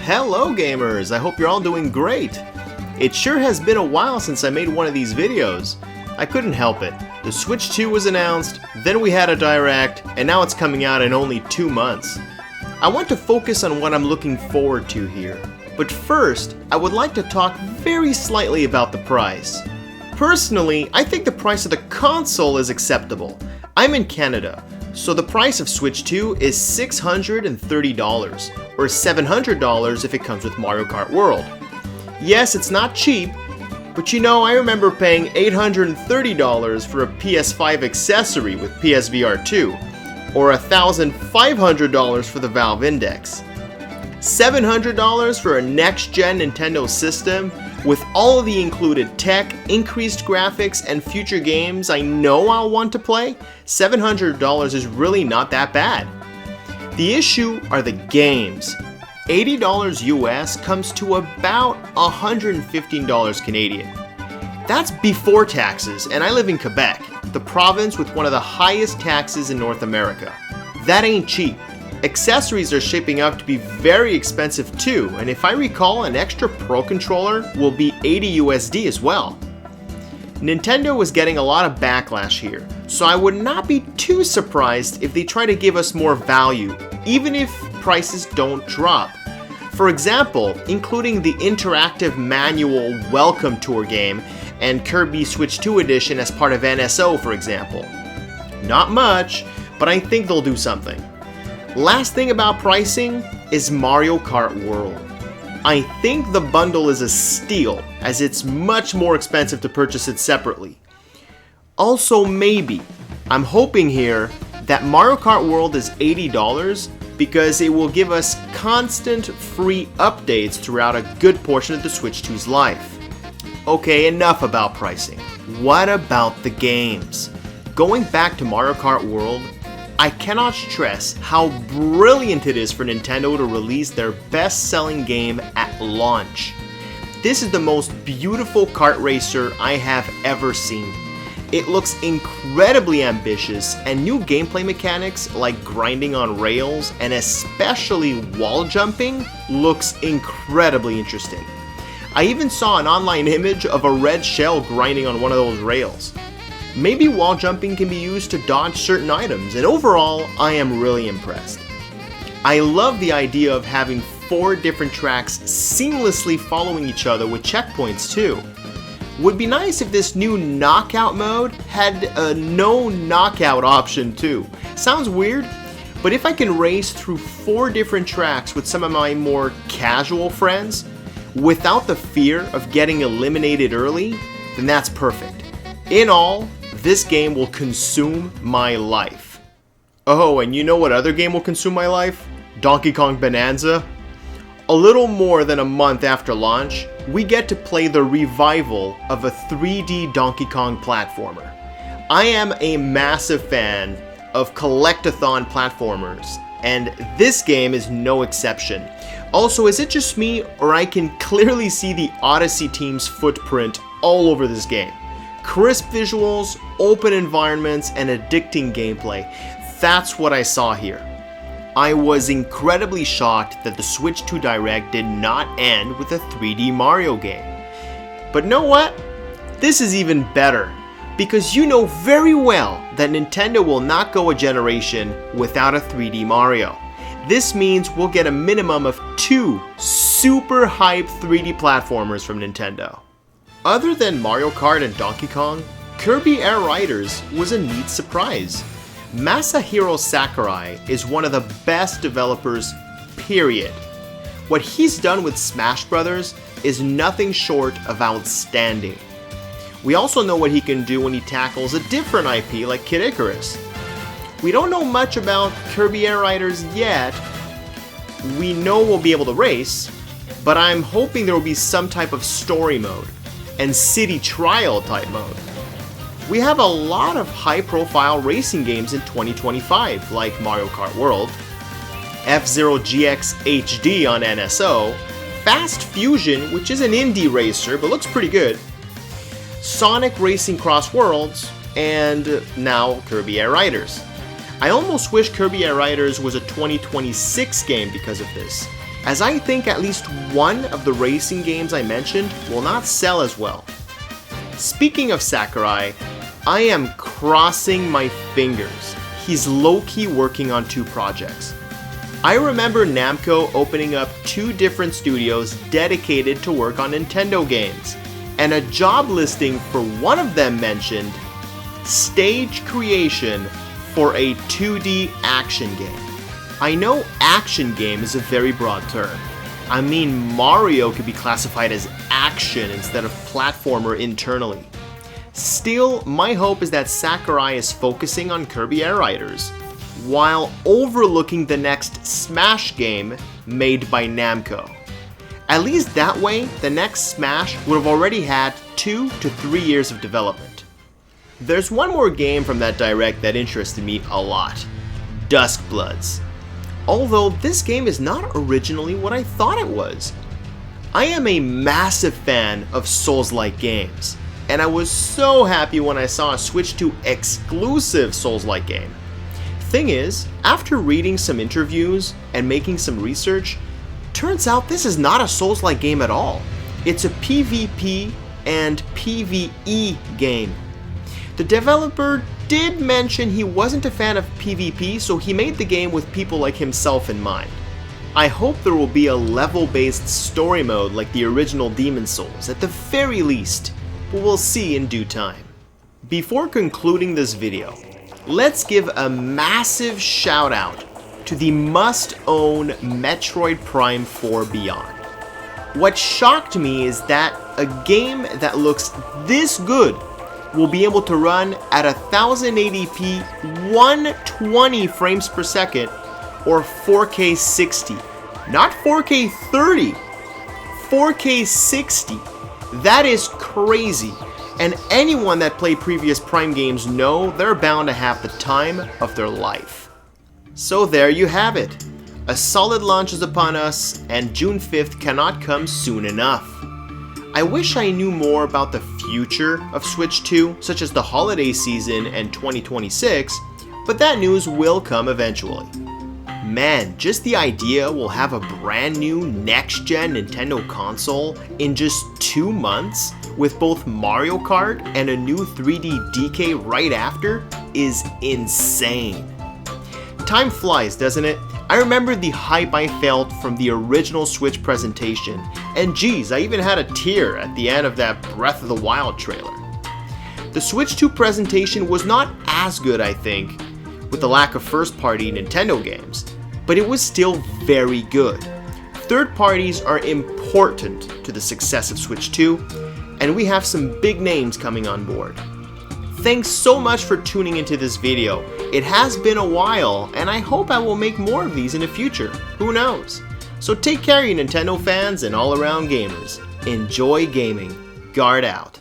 Hello gamers, I hope you're all doing great. It sure has been a while since I made one of these videos. I couldn't help it. The Switch 2 was announced, then we had a Direct, and now it's coming out in only 2 months. I want to focus on what I'm looking forward to here. But first, I would like to talk very slightly about the price. Personally, I think the price of the console is acceptable. I'm in Canada, so the price of Switch 2 is $630, or $700 if it comes with Mario Kart World. Yes, it's not cheap, but you know, I remember paying $830 for a PS5 accessory with PSVR 2, or $1,500 for the Valve Index. $700 for a next-gen Nintendo system with all of the included tech, increased graphics, and future games I know I'll want to play. $700 is really not that bad. The issue are the games. $80 US comes to about $115 Canadian. That's before taxes, and I live in Quebec, the province with one of the highest taxes in North America. That ain't cheap. Accessories are shaping up to be very expensive too, and if I recall, an extra Pro controller will be 80 USD as well. Nintendo is getting a lot of backlash here, so I would not be too surprised if they try to give us more value, even if prices don't drop. For example, including the interactive manual Welcome Tour game and Kirby Switch 2 edition as part of NSO, for example. Not much, but I think they'll do something. Last thing about pricing is Mario Kart World. I think the bundle is a steal, as it's much more expensive to purchase it separately. Also maybe, I'm hoping here that Mario Kart World is $80 because it will give us constant free updates throughout a good portion of the Switch 2's life. Okay, enough about pricing. What about the games? Going back to Mario Kart World, I cannot stress how brilliant it is for Nintendo to release their best-selling game at launch. This is the most beautiful kart racer I have ever seen. It looks incredibly ambitious, and new gameplay mechanics like grinding on rails and especially wall jumping looks incredibly interesting. I even saw an online image of a red shell grinding on one of those rails. Maybe wall jumping can be used to dodge certain items, and overall, I am really impressed. I love the idea of having 4 different tracks seamlessly following each other with checkpoints too. Would be nice if this new knockout mode had a no knockout option too. Sounds weird, but if I can race through 4 different tracks with some of my more casual friends, without the fear of getting eliminated early, then that's perfect. In all, this game will consume my life. Oh, and you know what other game will consume my life? Donkey Kong Bonanza. A little more than a month after launch, we get to play the revival of a 3D Donkey Kong platformer. I am a massive fan of collectathon platformers, and this game is no exception. Also, is it just me, or I can clearly see the Odyssey team's footprint all over this game? Crisp visuals, open environments, and addicting gameplay. That's what I saw here. I was incredibly shocked that the Switch 2 Direct did not end with a 3D Mario game. But know what? This is even better, because you know very well that Nintendo will not go a generation without a 3D Mario. This means we'll get a minimum of 2 super hype 3D platformers from Nintendo. Other than Mario Kart and Donkey Kong, Kirby Air Riders was a neat surprise. Masahiro Sakurai is one of the best developers, period. What he's done with Smash Bros. Is nothing short of outstanding. We also know what he can do when he tackles a different IP like Kid Icarus. We don't know much about Kirby Air Riders yet. We know we'll be able to race, but I'm hoping there will be some type of story mode and city trial type mode. We have a lot of high-profile racing games in 2025, like Mario Kart World, F-Zero GX HD on NSO, Fast Fusion, which is an indie racer but looks pretty good, Sonic Racing Cross Worlds, and now Kirby Air Riders. I almost wish Kirby Air Riders was a 2026 game because of this. as I think at least one of the racing games I mentioned will not sell as well. Speaking of Sakurai, I am crossing my fingers. He's low-key working on 2 projects. I remember Namco opening up 2 different studios dedicated to work on Nintendo games, and a job listing for one of them mentioned stage creation for a 2D action game. I know action game is a very broad term. I mean, Mario could be classified as action instead of platformer internally. Still, my hope is that Sakurai is focusing on Kirby Air Riders, while overlooking the next Smash game made by Namco. At least that way, the next Smash would have already had 2 to 3 years of development. There's one more game from that direct that interested me a lot, Duskbloods. Although this game is not originally what I thought it was. I am a massive fan of Souls-like games, and I was so happy when I saw a Switch 2 exclusive Souls-like game. Thing is, after reading some interviews and making some research, turns out this is not a Souls-like game at all. It's a PvP and PvE game. The developer did mention he wasn't a fan of PvP, so he made the game with people like himself in mind. I hope there will be a level-based story mode like the original Demon's Souls, at the very least, but we'll see in due time. Before concluding this video, let's give a massive shout out to the must-own Metroid Prime 4 Beyond. What shocked me is that a game that looks this good will be able to run at 1080p 120 frames per second or 4K 60. Not 4K 30, 4K 60. That is crazy. And anyone that played previous Prime games know they're bound to have the time of their life. So there you have it. A solid launch is upon us, and June 5th cannot come soon enough. I wish I knew more about the future of Switch 2, such as the holiday season and 2026, but that news will come eventually. Man, just the idea we'll have a brand new next-gen Nintendo console in just 2 months, with both Mario Kart and a new 3D DK right after, is insane. Time flies, doesn't it? I remember the hype I felt from the original Switch presentation, and geez, I even had a tear at the end of that Breath of the Wild trailer. The Switch 2 presentation was not as good, I think, with the lack of first-party Nintendo games, but it was still very good. Third parties are important to the success of Switch 2, and we have some big names coming on board. Thanks so much for tuning into this video. It has been a while, and I hope I will make more of these in the future. Who knows? So take care, you Nintendo fans and all-around gamers. Enjoy gaming. Guard out.